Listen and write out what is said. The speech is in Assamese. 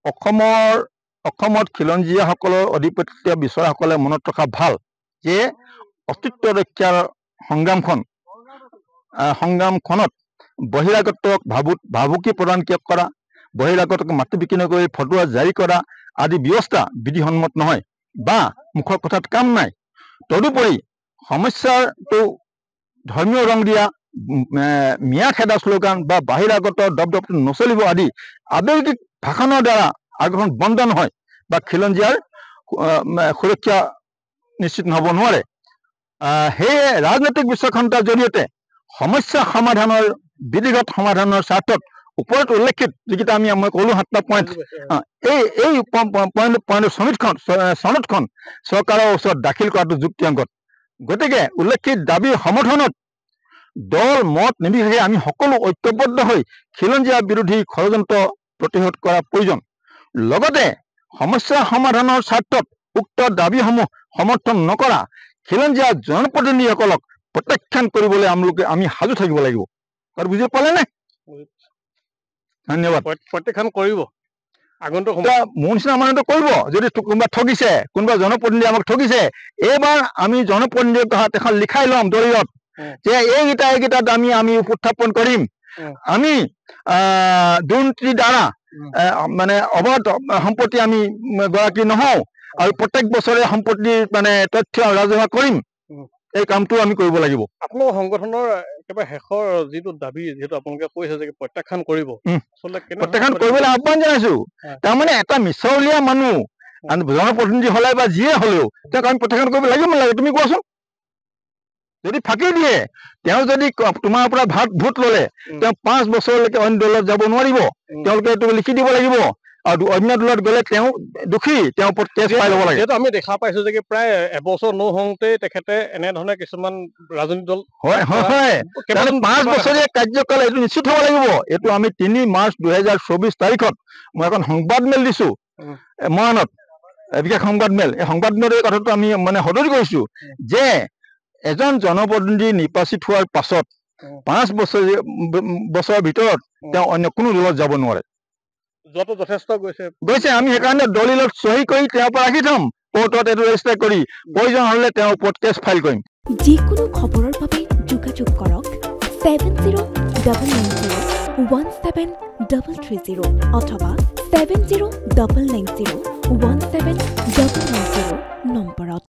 অসমত খিলঞ্জীয়াসকলৰ আধিপত্য বিচৰাসকলে মনত ৰখা ভাল যে অস্তিত্ব ৰক্ষাৰ সংগ্ৰামখনত বহিৰাগতক ভাবুকি প্ৰদান কৰা, বহিৰাগতক মাটি বিক্ৰী নকৰি ফটোৱা জাৰি কৰা আদি ব্যৱস্থা বিধিসন্মত নহয় বা মুখৰ কথাত কাম নাই। তদুপৰি সমস্যাটো ধৰ্মীয় ৰং দিয়া, মিয়া খেদা শ্লোগান বা বাহিৰাগত দপদপটো নচলিব আদি আৱেগিক ভাষণৰ দ্বাৰা আগ্ৰহণ বন্ধ নহয় বা খিলঞ্জীয়াৰ সুৰক্ষা নিশ্চিত নহ'ব নোৱাৰে। সেয়ে ৰাজনৈতিক বিচক্ষণতাৰ জৰিয়তে সমস্যা সমাধানৰ বিধিগত সমাধানৰ স্বাৰ্থত ওপৰত উল্লেখিত যিকেইটা মই ক'লো 7টা পইণ্ট, এই চনদখন চৰকাৰৰ ওচৰত দাখিল কৰাটো যুক্তিসংগত। গতিকে উল্লেখিত দাবীৰ সমৰ্থনত দল মত নিৰ্বিশেষে আমি সকলো ঐক্যবদ্ধ হৈ খিলঞ্জীয়া বিৰোধী ষড়যন্ত্ৰ প্ৰতিৰোধ কৰা প্ৰয়োজন। লগতে সমস্যা সমাধানৰ স্বাৰ্থত উক্ত দাবীসমূহ সমৰ্থন নকৰা খিলঞ্জীয়া জনপ্ৰতিনিধিসকলক প্ৰত্যাখ্যান কৰিবলৈ আমি সাজু থাকিব লাগিব। বুজি পালে নে? ধন্যবাদ। প্ৰত্যাখ্যান কৰিব আগন্তুক মোৰ নিচিনা মানুহে কৰিব। যদি কোনোবা ঠগিছে, কোনোবা জনপ্ৰতিনিধি আমাক ঠগিছে, এইবাৰ আমি জনপ্ৰতিনিধিৰ হাত এখন লিখাই ল'ম দলিলত যে এইকেইটা আমি উত্থাপন কৰিম। আমি দুৰ্নীতিৰ দ্বাৰা মানে অবৈধ সম্পত্তি আমি গৰাকী নহওঁ আৰু প্ৰত্যেক বছৰে সম্পত্তিৰ তথ্য ৰাজহুৱা কৰিম। এই কামটো আমি কৰিব লাগিব। আপোনালোকৰ সংগঠনৰ একেবাৰে শেষৰ যিটো দাবী, যিহেতু আপোনালোকে কৈছে যে প্ৰত্যাখ্যান কৰিব, প্ৰত্যাখ্যান কৰিবলৈ আহ্বান জনাইছো। তাৰমানে এটা মিছলীয়া মানুহ জনপ্ৰতিনিধি হলে বা যিয়ে হলেও তেওঁক আমি প্ৰত্যাখ্যান কৰিব লাগিব নালাগে? তুমি কোৱাচোন। যদি ফাঁকি দিয়ে, তেওঁ যদি তোমাৰ পৰা ভোট ললে, তেওঁ 5 বছৰলৈকে অন্য দলত যাব নোৱাৰিব। তেওঁলোকে এইটো লিখি দিব লাগিব আৰু অন্য দলত গলে তেওঁ দোষী, তেওঁৰ ওপৰত কেছ পাই ল'ব লাগে। আমি দেখা পাইছো যে প্ৰায় এবছৰ নহওঁতে তেখেতে এনেধৰণে কিছুমান ৰাজনৈতিক দল 5 বছৰীয়া কাৰ্যকাল এইটো নিশ্চিত হ'ব লাগিব। এইটো আমি 3 মাৰ্চ 2024 তাৰিখত মই এখন সংবাদমেল দিছো মৰাণত, বিশেষ সংবাদমেল। এই সংবাদমেলৰ এই কথাটো আমি সদৰি কৰিছো যে এজন জনপ্ৰতিনিধি নিৰ্বাচিত হোৱাৰ পাছত 5 বছৰৰ ভিতৰত তেওঁ অন্য কোনো দলত যাব নোৱাৰে। যথেষ্ট গৈছে। আমি সেইকাৰণে দলিলত চহী কৰি তেওঁৰ পৰা ৰাখি থম, কোৰ্টত এইটো ৰেজিষ্টাৰ কৰি প্ৰয়োজন হলে তেওঁৰ ওপৰত কেছ ফাইল কৰিম। যিকোনো খবৰৰ বাবে যোগাযোগ কৰক 7090173330 অথবা 7099017990 নম্বৰত।